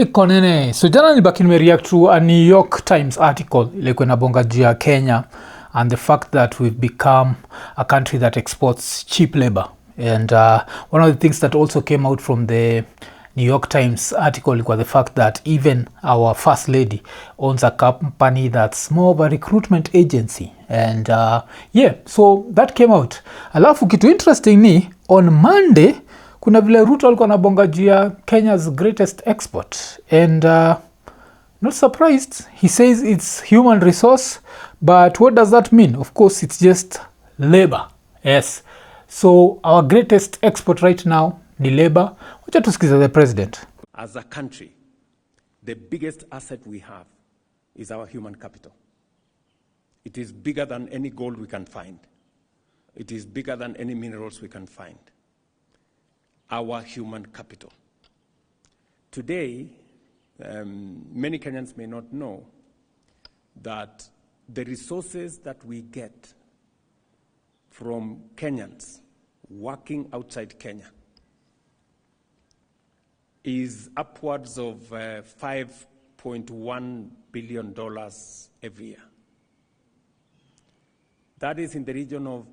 Konene, so jana nilibaki nimereact to a New York Times article ilikuwa inabonga juu ya Kenya and the fact that we've become a country that exports cheap labor. And one of the things that also came out from the New York Times article was the fact that even our first lady owns a company that's more of a recruitment agency. And so that came out. Alafu kitu interesting ni on Monday kuna vile Ruto alikuwa anabonga juu ya Kenya's greatest export. And not surprised, he says it's human resource, but what does that mean? Of course, it's just labor. Yes. So our greatest export right now ni labor. Wacha tusikize the president. As a country, the biggest asset we have is our human capital. It is bigger than any gold we can find. It is bigger than any minerals we can find. Our human capital. Today, many Kenyans may not know that the resources that we get from Kenyans working outside Kenya is upwards of $5.1 billion every year. That is in the region of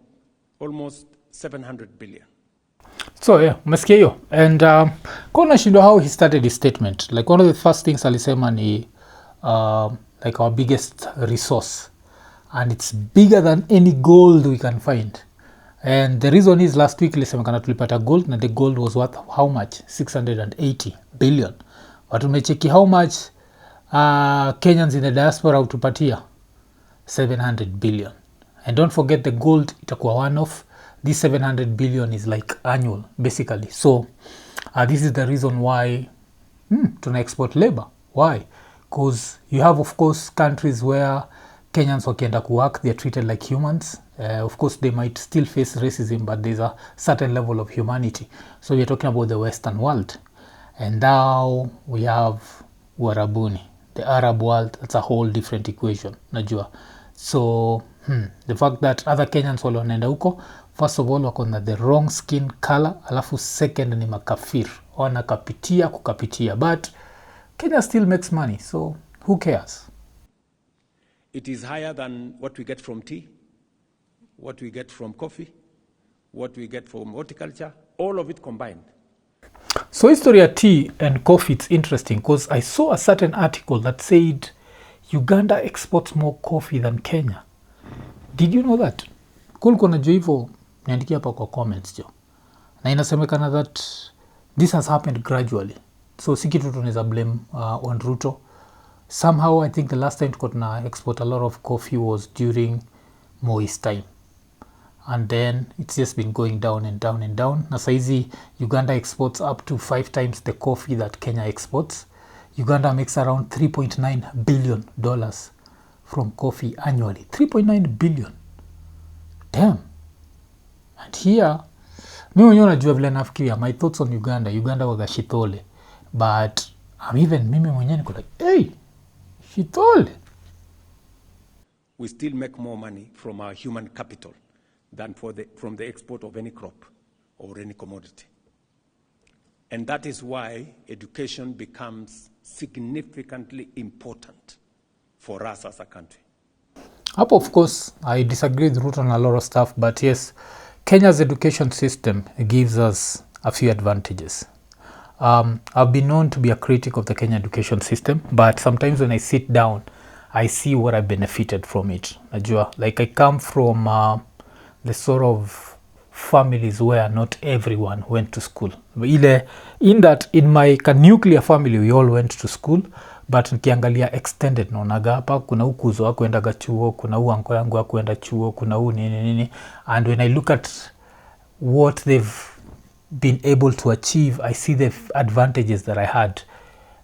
almost 700 billion. So umesikia hiyo. And kwa nashindwa how he started his statement. Like one of the first things alisema ni like our biggest resource. And it's bigger than any gold we can find. And the reason is last week ilisemekana tulipata gold na the gold was worth how much? 680 billion. But umecheki how much Kenyans in the diaspora utupatia? 700 billion. And don't forget the gold itakuwa one of this 700 billion is like annual basically. So this is the reason why tuna export labor. Why? Because you have of course countries where Kenyans wakienda ku work, they're treated like humans. Of course they might still face racism, but there's a certain level of humanity. So we're talking about the Western world. And now we have Uarabuni, the Arab world. That's a whole different equation, najua. So the fact that other Kenyans wale wanaenda huko, first of all wako na the wrong skin color, alafu second ni makafir, kukapitia, but Kenya still makes money, so who cares? It is higher than what we get from tea, what we get from coffee, what we get from horticulture, all of it combined. So history of tea and coffee, it's interesting because I saw a certain article that said Uganda exports more coffee than Kenya. Did you know that? Kulikuwa najua hivyo, niandikia hapa kwa comments jo. Na inasemekana that this has happened gradually. So si kitu tunaweza blame on Ruto. Somehow I think the last time tukotuna export a lot of coffee was during Moi's time. And then it's just been going down and down and down. Na saizi Uganda exports up to 5 times the coffee that Kenya exports. Uganda makes around $3.9 billion from coffee annually. 3.9 billion. Damn. And here, mimi mwenyewe najua vile nafikiria, my thoughts on Uganda waga shitole. But mimi mwenyewe niko like, hey, shitole. We still make more money from our human capital than from the export of any crop or any commodity. And that is why education becomes significantly important for us as a country. Up, of course, I disagree with Ruto on a lot of stuff, but yes, Kenya's education system gives us a few advantages. I've been known to be a critic of the Kenya education system, but sometimes when I sit down, I see what I benefited from it. Like I come from the sort of families where not everyone went to school. In my nuclear family, we all went to school, but nikiangalia extended naonaga hapa kuna ukuzo wako endaga chuo, kuna anko yangu wako enda chuo, kuna nini. And when I look at what they've been able to achieve, I see the advantages that I had.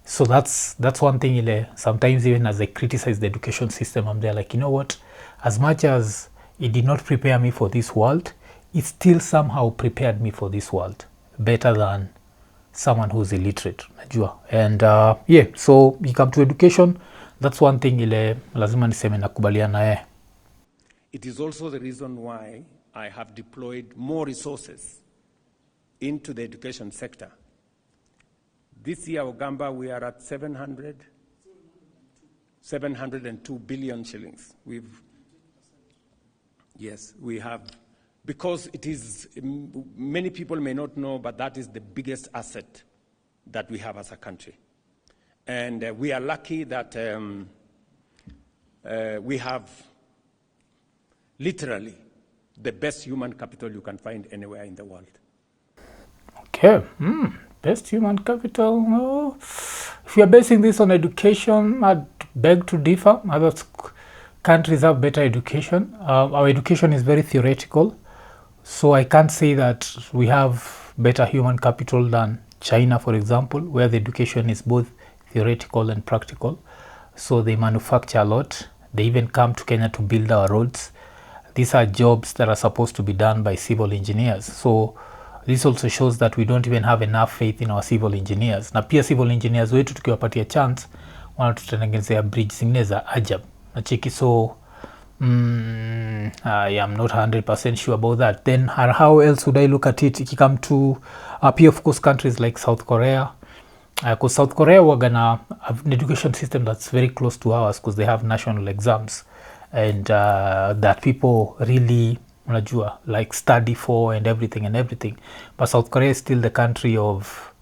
So that's one thing. Sometimes even as I criticize the education system, I'm there like, you know what? As much as it did not prepare me for this world, it still somehow prepared me for this world better than someone who's illiterate, najua. And so you come to education, that's one thing lazima niseme nakubaliana naye. It is also the reason why I have deployed more resources into the education sector This year, Ogamba, we are at 702 billion shillings. Yes, we have, because it is, many people may not know, but that is the biggest asset that we have as a country. And we are lucky that we have literally the best human capital you can find anywhere in the world. Okay, best human capital. Oh. If you are basing this on education, I'd beg to differ. Other countries have better education. Our education is very theoretical, so I can't say that we have better human capital than China, for example, where the education is both theoretical and practical. So they manufacture a lot. They even come to Kenya to build our roads. These are jobs that are supposed to be done by civil engineers. So this also shows that we don't even have enough faith in our civil engineers. Na pia civil engineers wetu tukiwapatia chance wanatutengenezea bridge zingine za ajab. Nachiki, so I am not 100% sure about that. Then how else would I look at it? If you come to pia of course countries like South Korea, because South Korea we're gonna have an education system that's very close to ours because they have national exams and that people really unajua like study for and everything. But South Korea is still the country of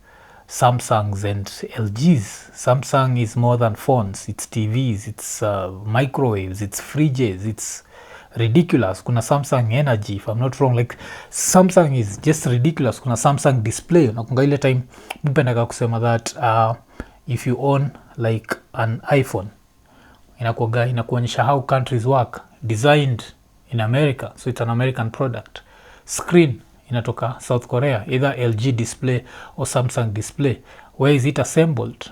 Samsungs and LGs. Samsung is more than phones, it's TVs, it's microwaves, it's fridges, it's ridiculous. Kuna Samsung Energy, if I'm not wrong, like Samsung is just ridiculous. Kuna Samsung display. Nakunga ile time mpendaka kusema that if you own like an iPhone, inakuonyesha how countries work, designed in America, so it's an American product. Screen inatoka South Korea, either LG display or Samsung display. Where is it assembled?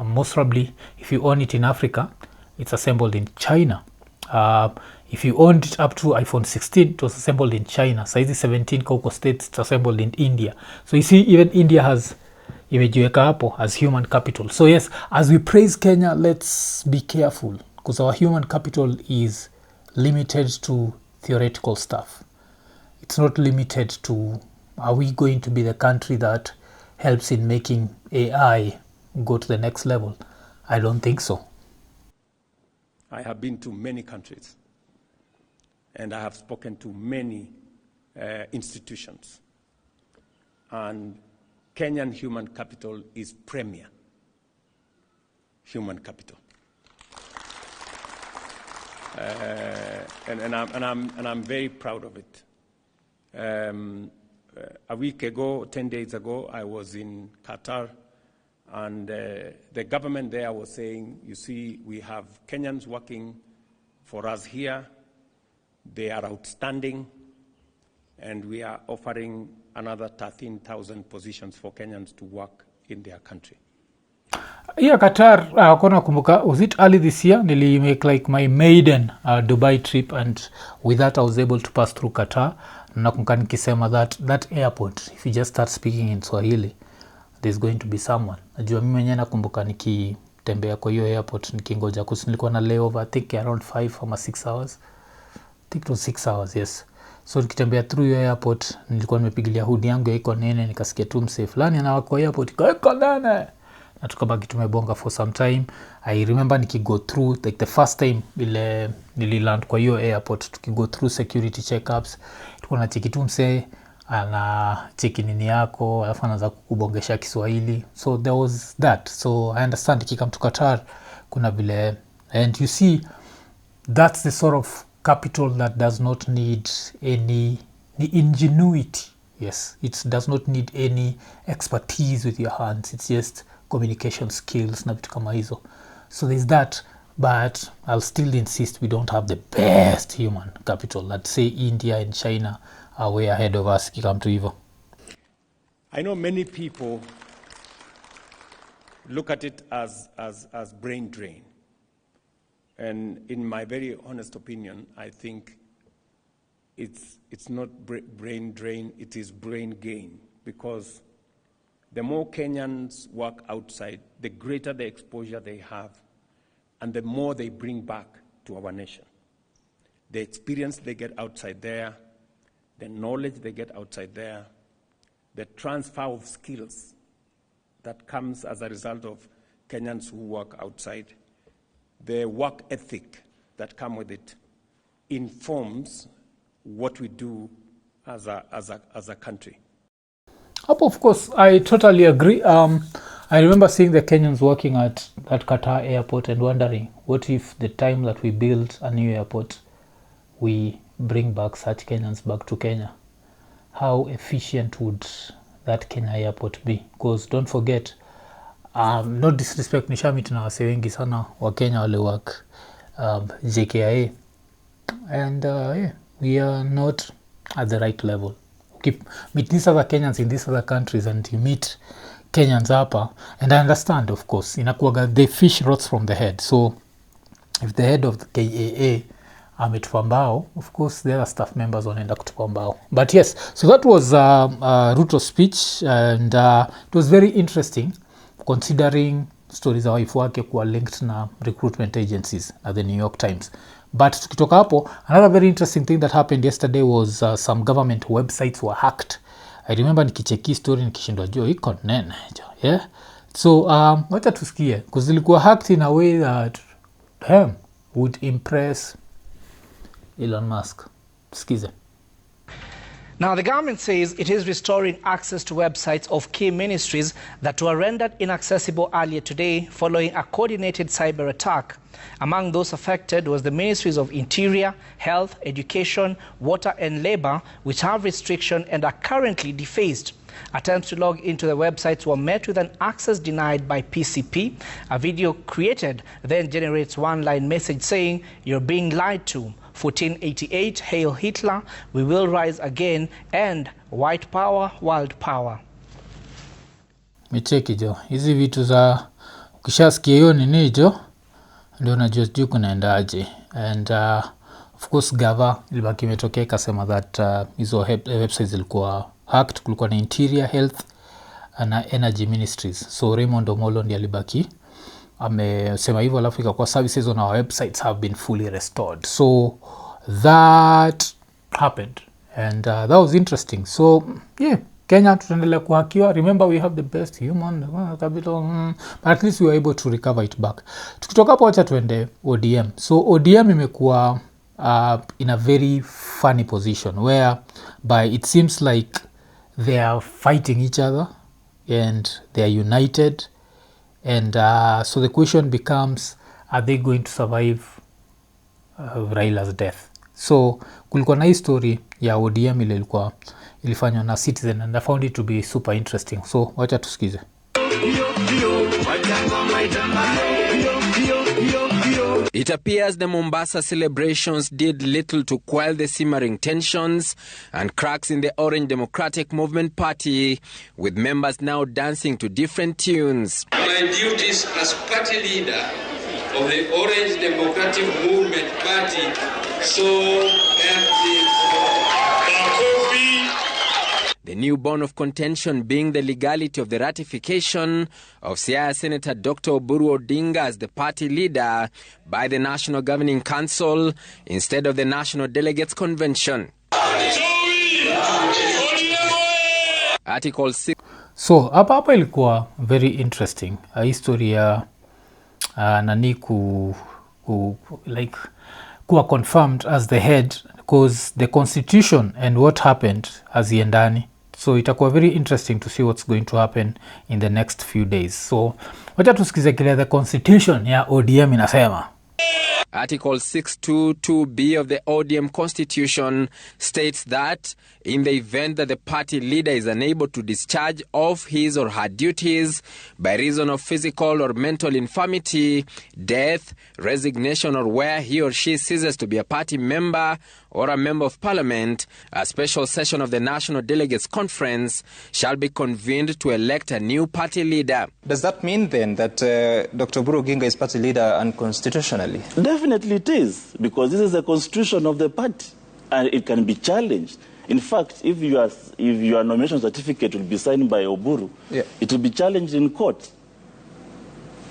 Most probably if you own it in Africa, it's assembled in China. If you owned it up to iPhone 16, it was assembled in China. Size 17 Coco States, it's assembled in India. So you see, even India has imejiweka hapo as human capital. So yes, as we praise Kenya, let's be careful because our human capital is limited to theoretical stuff. It's not limited to, are we going to be the country that helps in making AI go to the next level? I don't think so. I have been to many countries and I have spoken to many institutions. And Kenyan human capital is premier human capital. And I'm very proud of it. A week ago, 10 days ago, I was in Qatar, and the government there was saying, you see, we have Kenyans working for us here. They are outstanding, and we are offering another 13,000 positions for Kenyans to work in their country. Yeah, Qatar, kona kumbuka, was it early this year? Nili make like my maiden Dubai trip, and with that I was able to pass through Qatar. Nakumbuka nikisema that airport, if you just start speaking in Swahili, there's going to be someone. Najua mimi mwenyewe nakumbuka nikitembea kwa hiyo airport nikingoja nilikuwa na layover, I think around 5 or 6 hours. I think it was 6 hours, yes. So nikitembea through hiyo airport, nilikuwa nimepigilia hood yangu ya iko nene, nikasikia tu msee fulani anawako airport, iko nene. Na tukabaki tumebonga for some time. I remember nikigo through like the first time ile nililand kwa hiyo airport, tukigo through security checkups, tulikuwa na cheki tu msee ana cheki nini yako, alafu anaanza kukubongesha Kiswahili. So there was that. So I understand ikikam to Qatar kuna vile, and you see that's the sort of capital that does not need any ingenuity. Yes, it does not need any expertise with your hands. It's just communication skills na vitu kama hizo. So there's that, but I'll still insist we don't have the best human capital. Let's say India and China are way ahead of us come to hivyo. I know many people look at it as brain drain. And in my very honest opinion, I think it's not brain drain, it is brain gain, because the more Kenyans work outside, the greater the exposure they have, and the more they bring back to our nation. The experience they get outside there, the knowledge they get outside there, the transfer of skills that comes as a result of Kenyans who work outside, the work ethic that comes with it, informs what we do as a country. Of course, I totally agree. I remember seeing the Kenyans working at that Qatar airport and wondering, what if the time that we build a new airport, we bring back such Kenyans back to Kenya? How efficient would that Kenya airport be? Because don't forget, no disrespect, nishamit na wase wengi sana wa Kenya wale work JKIA, and yeah, we are not at the right level. Meet these other Kenyans in these other countries, and you meet Kenyans hapa, and I understand, of course, inakuwaga the fish rots from the head. So if the head of the KAA ametupa mbao, of course the other staff members wanaenda kutupa mbao. But yes, so that was Ruto's speech, and it was very interesting considering stories za waifu wake kuwa linked na recruitment agencies at the New York Times. But tukitoka hapo, another very interesting thing that happened yesterday was some government websites were hacked. I remember nikicheki story nikishindwa jo iko nene jo, yeah. So wacha tusikie, because zilikuwa hacked in a way that would impress Elon Musk. Tusikize. Now, the government says it is restoring access to websites of key ministries that were rendered inaccessible earlier today following a coordinated cyber attack. Among those affected was the Ministries of Interior, Health, Education, Water and Labor, which have restriction and are currently defaced. Attempts to log into the websites were met with an access denied by PCP. A video created then generates one-line message saying, "You're being lied to. 1488, Hail Hitler, we will rise again, and white power, world power." Micheki jo, hizi vitu za ukishasikia hiyo nini jo, ndio unajua sijui kunaendaje. And of course gava ilibaki imetokea ikasema that hizo websites zilikuwa hacked. Kulikuwa na Interior, Health na Energy Ministries. So Raymond Omolo ndiye alibaki amesema hivyo, alafu ikakuwa services on our websites have been fully restored. So that happened, and that was interesting. So yeah, Kenya tutaendelea kuhakiwa. Remember, we have the best human capital, but at least we were able to recover it back. Tukitoka hapo wacha tuende ODM. So ODM imekuwa in a very funny position whereby it seems like they are fighting each other and they are united. And so the question becomes, are they going to survive Raila's death? So kulikuwa na hii story ya ODM ile ilifanywa na Citizen, and I found it to be super interesting. So wacha tusikize. It appears the Mombasa celebrations did little to quell the simmering tensions and cracks in the Orange Democratic Movement Party, with members now dancing to different tunes. My duties as party leader of the Orange Democratic Movement Party, so the new bone of contention being the legality of the ratification of Siaya Senator Dr. Oburu Oginga as the party leader by the National Governing Council instead of the National Delegates Convention. Article 6. So hapa ilikuwa very interesting. History ya nani kuwa confirmed as the head, because the constitution and what happened haziendani. So itakuwa very interesting to see what's going to happen in the next few days. So wacha tusikize kile the constitution ya ODM inasema. Article 622B of the ODM Constitution states that in the event that the party leader is unable to discharge of his or her duties by reason of physical or mental infirmity, death, resignation, or where he or she ceases to be a party member or a member of parliament, a special session of the National Delegates Conference shall be convened to elect a new party leader. Does that mean then that Dr. Oburu Oginga is party leader unconstitutionally? Definitely it is, because this is the constitution of the party and it can be challenged. In fact, if your nomination certificate will be signed by Oburu, it will be challenged in court.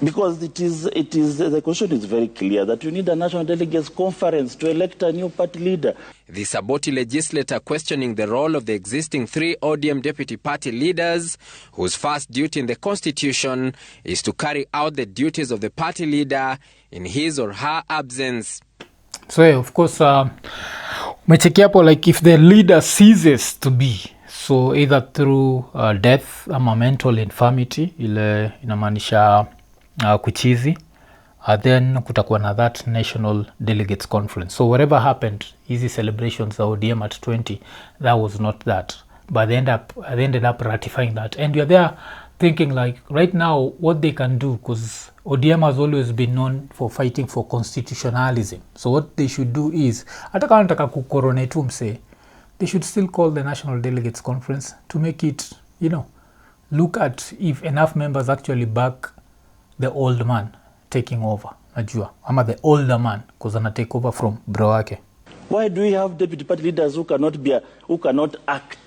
Because the question is very clear that you need a national delegates conference to elect a new party leader. The Saboti legislator questioning the role of the existing 3 ODM deputy party leaders, whose first duty in the constitution is to carry out the duties of the party leader in his or her absence. So yeah, of course, like if the leader ceases to be, so either through death or mental infirmity, ile inamaanisha kuchizi, then kutakuwa na that national delegates conference. So whatever happened, easy celebrations the ODM at 20, that was not that, but they ended up ratifying that. And you're there thinking like right now what they can do, because ODM has always been known for fighting for constitutionalism. So what they should do is, hata kama nataka kukoronate mse, they should still call the national delegates conference to make it, look at if enough members actually back the old man taking over, najua, ama the older man, because ana take over from bro wake. Why do we have deputy party leaders who cannot act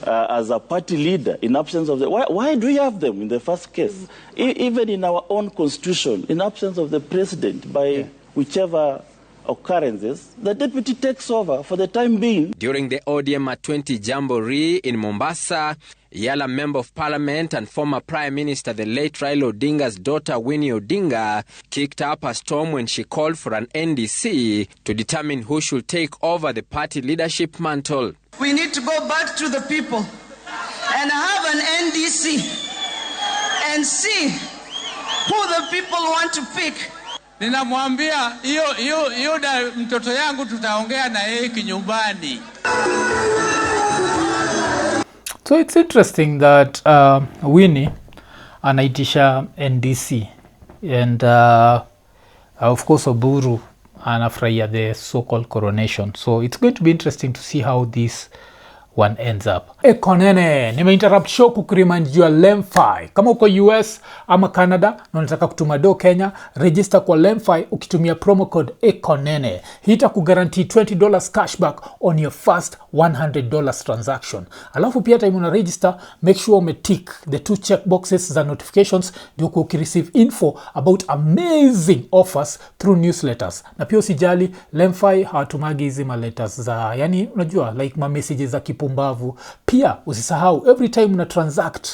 as a party leader in absence of the... Why do we have them in the first case? Even in our own constitution, in absence of the president, by whichever occurrences, the deputy takes over for the time being. During the ODM at 20 Jamboree in Mombasa, Yala Member of Parliament and former Prime Minister, the late Raila Odinga's daughter Winnie Odinga, kicked up a storm when she called for an NDC to determine who should take over the party leadership mantle. We need to go back to the people and have an NDC and see who the people want to pick. Ninamwambia hiyo mtoto yangu tutaongea na yeye kinyumbani. So it's interesting that Winnie anaitisha NDC and of course Oburu anafurahia the so-called coronation. So it's going to be interesting to see how this one ends up. Ekonene, nimeinterrupt show kukuremind you Lemfi. Kama uko US ama Canada na unataka kutuma do Kenya, register kwa Lemfi ukitumia promo code Ekonene. Hii itakuguarantee $20 cashback on your first $100 transaction. Alafu pia time una register, make sure umetick the 2 check boxes za notifications ndio ukireceive info about amazing offers through newsletters. Na pia usijali, Lemfi hawatumagi hizi letters za, yani unajua like ma messages za kipumbavu. Pia usisahau every time una transact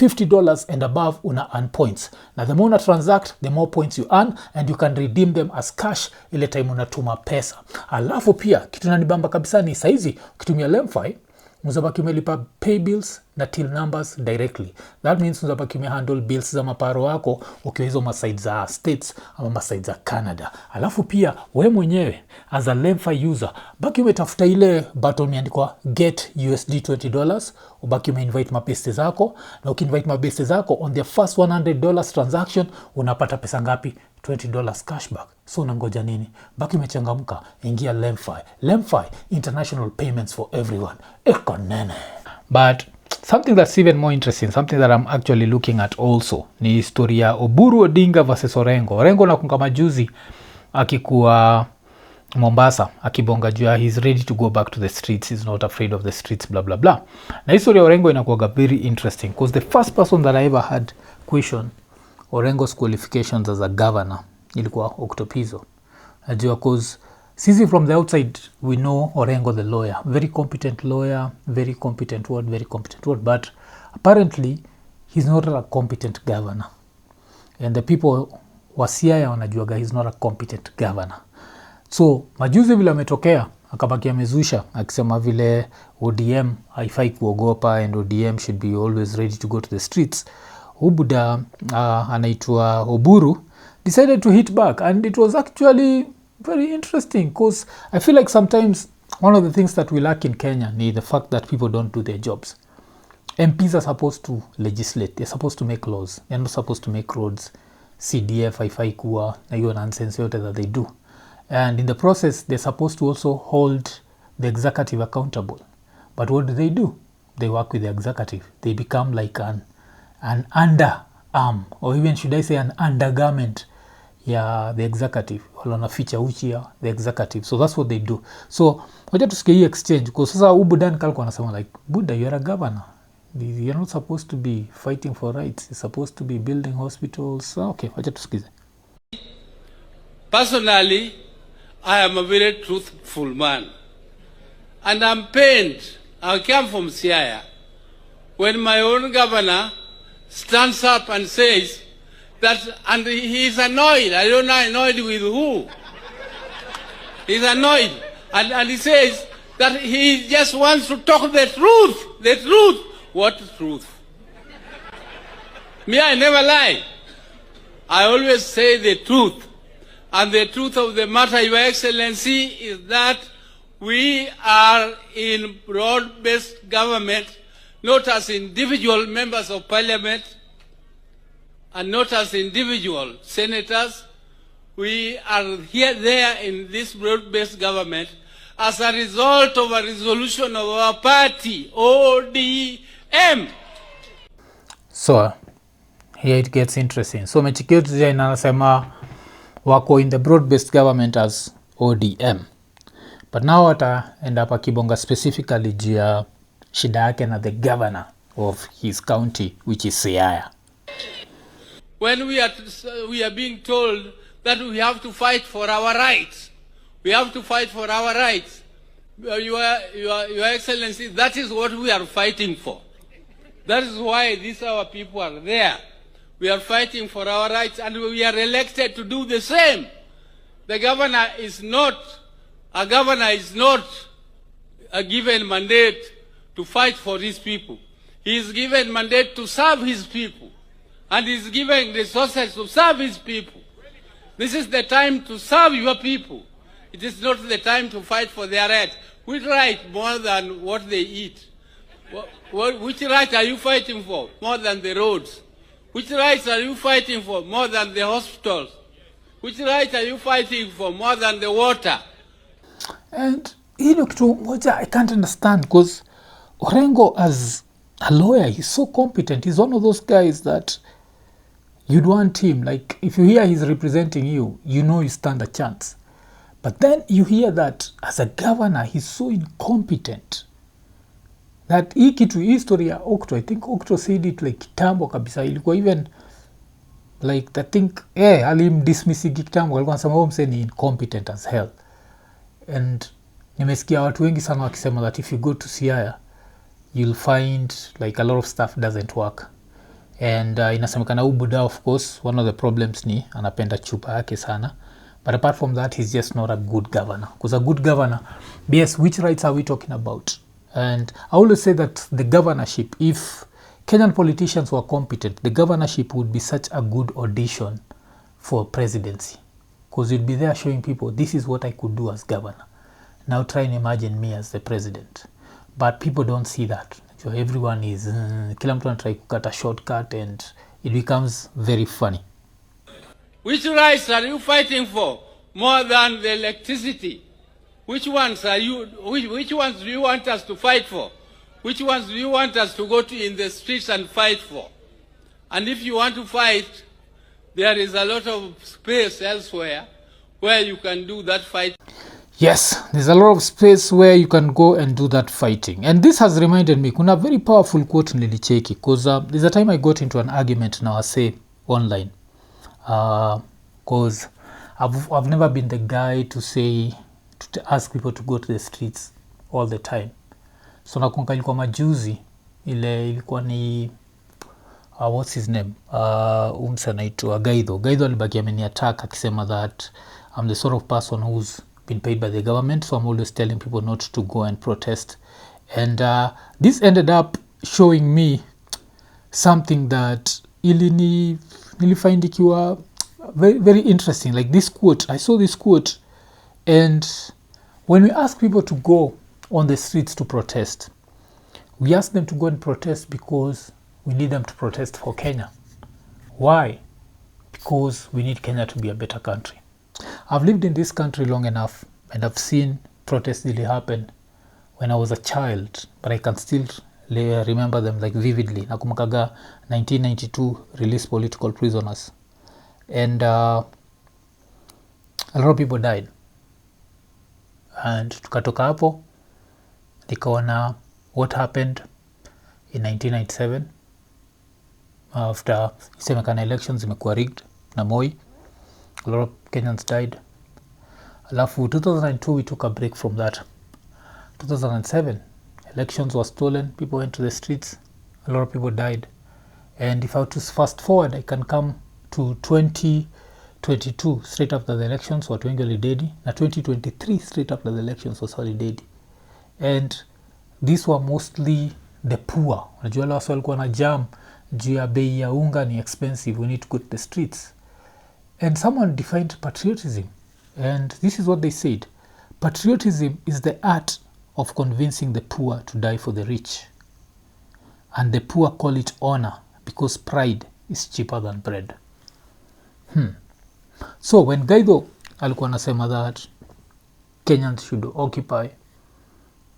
$50 and above una earn points. Na the more una transact, the more points you earn and you can redeem them as cash ile time unatuma pesa. Alafu pia kitu nanibamba kabisa ni saizi ukitumia Lemfi mzabaki umelipa pay bills na till numbers directly. That means mzabaki umehandle bills za maparo wako ukiwa hizo maside za States ama maside za Canada. Alafu pia we mwenyewe as a Lemfi user baki umetafuta ile button imeandikwa get USD $20, ubaki umeinvite mabeste zako, na ukiinvite mabeste zako on the first $100 transaction unapata pesa ngapi? $20 cashback. So unangoja nini? Baki umechangamka, ingia Lemfi. Lemfi, international payments for everyone. Ekonene. But something that's even more interesting, something that I'm actually looking at also, ni historia Oburu Odinga versus Orengo. Orengo na kama juzi akikuwa Mombasa akibonga jua he's ready to go back to the streets, he's not afraid of the streets, blah blah blah. Na historia Orengo inakuwa very interesting because the first person that I ever had question Orengo's qualifications as a governor ilikuwa Octopizo. Najua cause sisi from the outside we know Orengo the lawyer, very competent lawyer, very competent word, but apparently he's not a competent governor. And the people wa Siaya wanajuaga he's not a competent governor. So majuzi vile ametokea akabaki amezusha akisema vile ODM haifai kuogopa and ODM should be always ready to go to the streets. Ubuda anaitwa Oburu decided to hit back, and it was actually very interesting because I feel like sometimes one of the things that we lack in Kenya is the fact that people don't do their jobs. MPs are supposed to legislate, they're supposed to make laws, they're not supposed to make roads, CDF, haifai kuwa na hiyo nonsense yote that they do. And in the process, they're supposed to also hold the executive accountable. But what do? They work with the executive. They become like an underarm, or even should I say an undergarment, the executive. Walona feature uchi ya the executive. So that's what they do. So wacha tusikie hii exchange, because sasa Ubudan kalikuwa anasema like, Buddha, you're a governor. You're not supposed to be fighting for rights. You're supposed to be building hospitals. Okay, wacha tusikize. Personally, I am a very truthful man. And I'm pained. I come from Siaya. When my own governor stands up and says that, and he's annoyed. I don't know annoyed with who. He's annoyed. And he says that he just wants to talk the truth. The truth. What truth? Me, I never lie. I always say the truth. And the truth of the matter, Your Excellency, is that we are in broad-based government, not as individual members of parliament and not as individual senators. We are there in this broad-based government as a result of a resolution of our party, ODM. So, here it gets interesting. So, Mechikiotu inasema wako in the broad-based government as ODM. But now end up akibonga specifically jia shida yake na the governor of his county, which is Siaya. When we are being told that we have to fight for our rights, we have to fight for our rights. Your Excellency, that is what we are fighting for. That is why these our people are there. We are fighting for our rights, and we are elected to do the same. The governor is not a given mandate to fight for his people. He is given mandate to serve his people, and he is given resources to serve his people. This is the time to serve your people. It is not the time to fight for their rights. Which right more than what they eat? Which right are you fighting for more than the roads? Which rights are you fighting for more than the hospitals? Which right are you fighting for more than the water? And I can't understand, because Orengo, as a lawyer, he's so competent. He's one of those guys that you'd want him. Like, if you hear he's representing you, you know you stand a chance. But then you hear that as a governor, he's so incompetent that hii kitu history ya Okto, I think Okto said it like kitambo kabisa, ilikuwa even like I think alimdismissi kitambo, alikuwa anasema huyo msee ni incompetent as hell. And nimesikia watu wengi sana wakisema that if you go to Siaya, you'll find like a lot of stuff doesn't work. And inasemekana Buddha, of course, one of the problems ni anapenda chupa yake sana. But apart from that, he's just not a good governor. Because a good governor, yes, which rights are we talking about? And I always say that the governorship, if Kenyan politicians were competent, the governorship would be such a good audition for presidency. Because you'd be there showing people, this is what I could do as governor. Now try and imagine me as the president. But people don't see that. So everyone is, kila mtu anatry kukata shortcut, and it becomes very funny. Which rights are you fighting for more than the electricity? Which ones do you want us to fight for? Which ones do you want us to go to in the streets and fight for? And if you want to fight, there is a lot of space elsewhere where you can do that fight. Yes, there's a lot of space where you can go and do that fighting. And this has reminded me, kuna very powerful quote nilicheki, because there's a time I got into an argument now, I say, online. Because I've never been the guy to say, to ask people to go to the streets all the time. So nakumbuka ilikuwa majuzi, ilikuwa ni what's his name, umse anaitwa Gaidho alibaki ameniattack akisema that I'm the sort of person who's been paid by the government, so I'm always telling people not to go and protest. And this ended up showing me something that nilifind ikiwa very, very interesting. Like this quote, I saw this quote, and when we ask people to go on the streets to protest, we ask them to go and protest because we need them to protest for Kenya. Why? Because we need Kenya to be a better country. I've lived in this country long enough, and I've seen protests really happen when I was a child, but I can still remember them like vividly. Nakumbukaga 1992 released political prisoners, and a lot of people died. And tukatoka hapo nikaona what happened in 1997 after isemekana elections imekuwa rigged na Moi. A lot of Kenyans died. Alafu 2002 we took a break from that. 2007 elections were stolen, people went to the streets, a lot of people died. And if I were to fast forward, I can come to 2022 straight after the elections, watu wengi walidedi, na 2023 straight after the elections was walidedi. And these were mostly the poor. Unajua wale walikuwa na jam juu ya bei ya unga ni expensive, we need to go to the streets. And someone defined patriotism, and this is what they said: patriotism is the art of convincing the poor to die for the rich, and the poor call it honor because pride is cheaper than bread. So when Gaido alikuwa anasema that Kenyans should occupy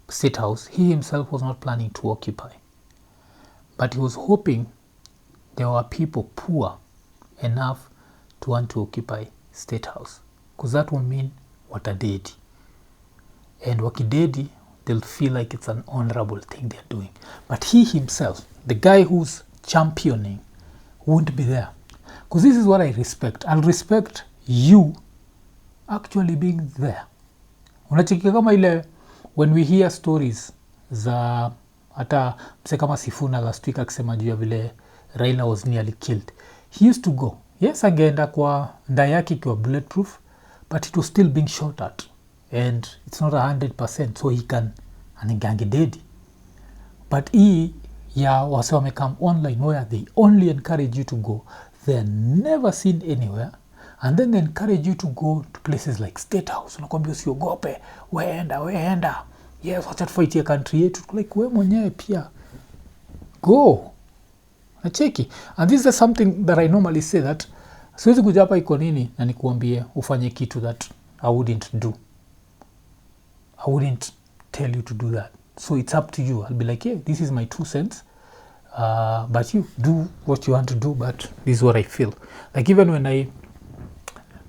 State House, he himself was not planning to occupy, but he was hoping there were people poor enough to want to occupy State House, because that will mean watadedi, and wakidedi they'll feel like it's an honorable thing they're doing. But he himself, the guy who's championing, won't be there. Because this is what I respect. I'll respect you actually being there. Unachekika kama ile when we hear stories za hata mse kama Sifuna last week akisema juu ya vile Raila was nearly killed. He used to go. Yes, angeenda kwa ndai yake ikiwa bulletproof, but it was still being shot at. And it's not 100%, so he can anigange dedi. But he ya wase wamekam online where they only encourage you to go. They're never seen anywhere. And then they encourage you to go to places like State House. Unakwambia usiogope, weenda. Yes, wacha tufightie country yetu. Like we mwenyewe pia go. Nacheki. And this is something that I normally say that siwezi kuja hapa iko nini na nikuambie ufanye kitu that I wouldn't do. I wouldn't tell you to do that. So it's up to you. I'll be like, yeah, this is my 2 cents. But you do what you want to do, but this is what I feel. Like even when I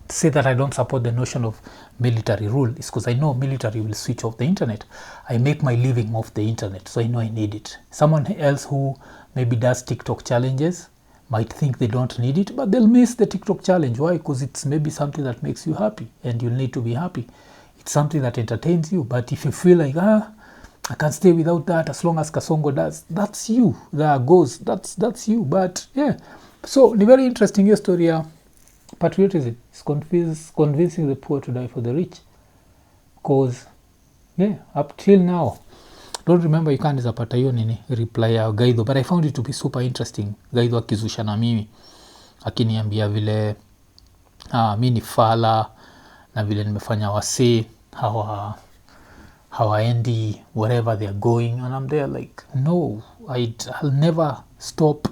say that I don't support the notion of military rule, it's because I know military will switch off the internet. I make my living off the internet, so I know I need it. Someone else who maybe does TikTok challenges might think they don't need it, but they'll miss the TikTok challenge. Why? Because it's maybe something that makes you happy, and you'll need to be happy. It's something that entertains you. But if you feel like, I can't stay without that as long as Kasongo does, that's you. There goes. That's you. But yeah. So the very interesting story patriotism is convincing the poor to die for the rich. Because yeah, up till now, don't remember you can't zapata hiyo nini reply ya Gaido, but I found it to be super interesting. Gaido akizusha na mimi akiniambia vile mimi ni fala na vile nimefanya wase hawaendi wherever they're going, and I'm there like, no, I'll never stop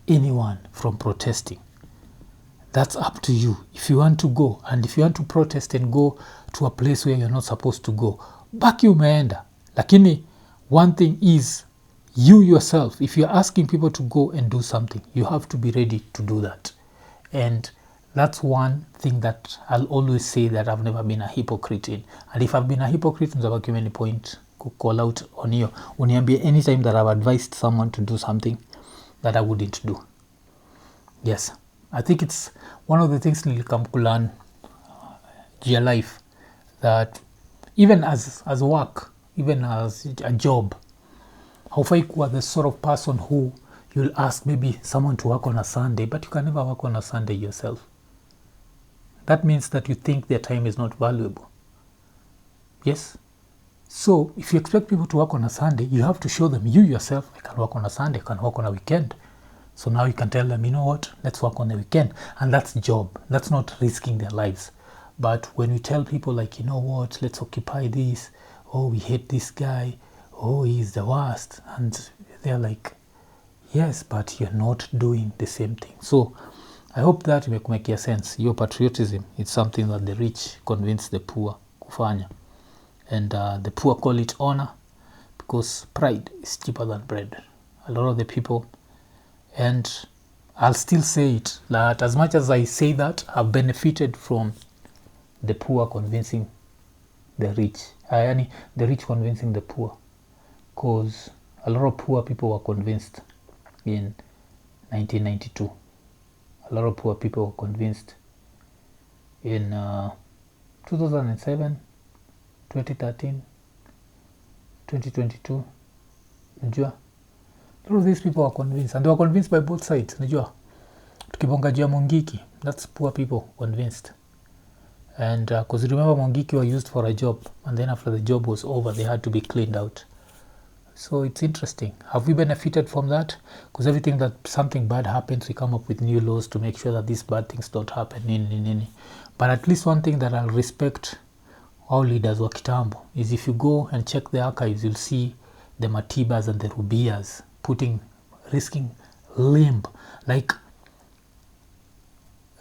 anyone from protesting. That's up to you. If you want to go, and if you want to protest and go to a place where you're not supposed to go, baki umeenda. Lakini one thing is, you yourself, if you're asking people to go and do something, you have to be ready to do that. And that's one thing that I'll always say that I've never been a hypocrite in. And if I've been a hypocrite, nzabaki many point to call out on you. Uniambie anytime that I've advised someone to do something that I wouldn't do. Yes, I think it's one of the things nilikam kulearn your life, that even as work, even as a job, haufai kuwa the sort of person who you'll ask maybe someone to work on a Sunday, but you can never work on a Sunday yourself. That means that you think their time is not valuable. Yes? So, if you expect people to work on a Sunday, you have to show them you yourself, I can work on a Sunday, I can work on a weekend. So now you can tell them, you know what, let's work on the weekend. And that's job. That's not risking their lives. But when you tell people like, you know what, let's occupy this. Oh, we hate this guy. Oh, he's the worst. And they're like, yes, but you're not doing the same thing. So I hope that make sense. Your patriotism, it's something that the rich convince the poor kufanya. And the poor call it honor because pride is cheaper than bread. A lot of the people, and I'll still say it, that as much as I say that, I've benefited from the poor convincing the rich. The rich convincing the poor. Because a lot of poor people were convinced in 1992. A lot of poor people were convinced in 2007, 2013, 2022. Najua, a lot of these people were convinced, and they were convinced by both sides. Najua, tukibonga juu ya Mungiki, that's poor people convinced. And because remember, Mungiki were used for a job, and then after the job was over, they had to be cleaned out. So it's interesting. Have we benefited from that? Because everything that something bad happens, we come up with new laws to make sure that these bad things don't happen. Nini. But at least one thing that I'll respect all leaders wa kitambo is if you go and check the archives, you'll see the Matibas and the Rubias risking limb. Like,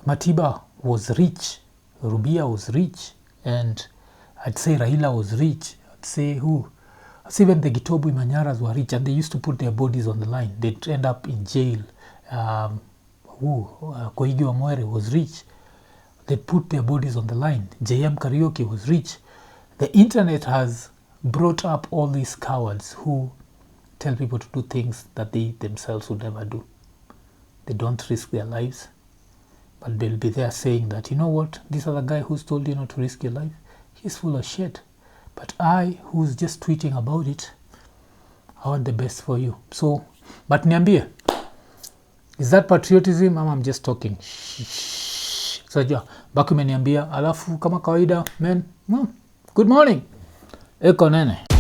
Matiba was rich, Rubia was rich, and I'd say Raila was rich. I'd say who? Even the Gitobu Manyaras were rich, and they used to put their bodies on the line. They'd end up in jail. Koigi Wamwere was rich. They'd put their bodies on the line. JM Karaoke was rich. The internet has brought up all these cowards who tell people to do things that they themselves would never do. They don't risk their lives, but they'll be there saying that, you know what, this other guy who's told you not to risk your life, he's full of shit. But I, who's just tweeting about it, I want the best for you. So, but niambie, is that patriotism or I'm just talking? Sajua, baki umeniambia, alafu kama kawaida, man, good morning. Eko nene.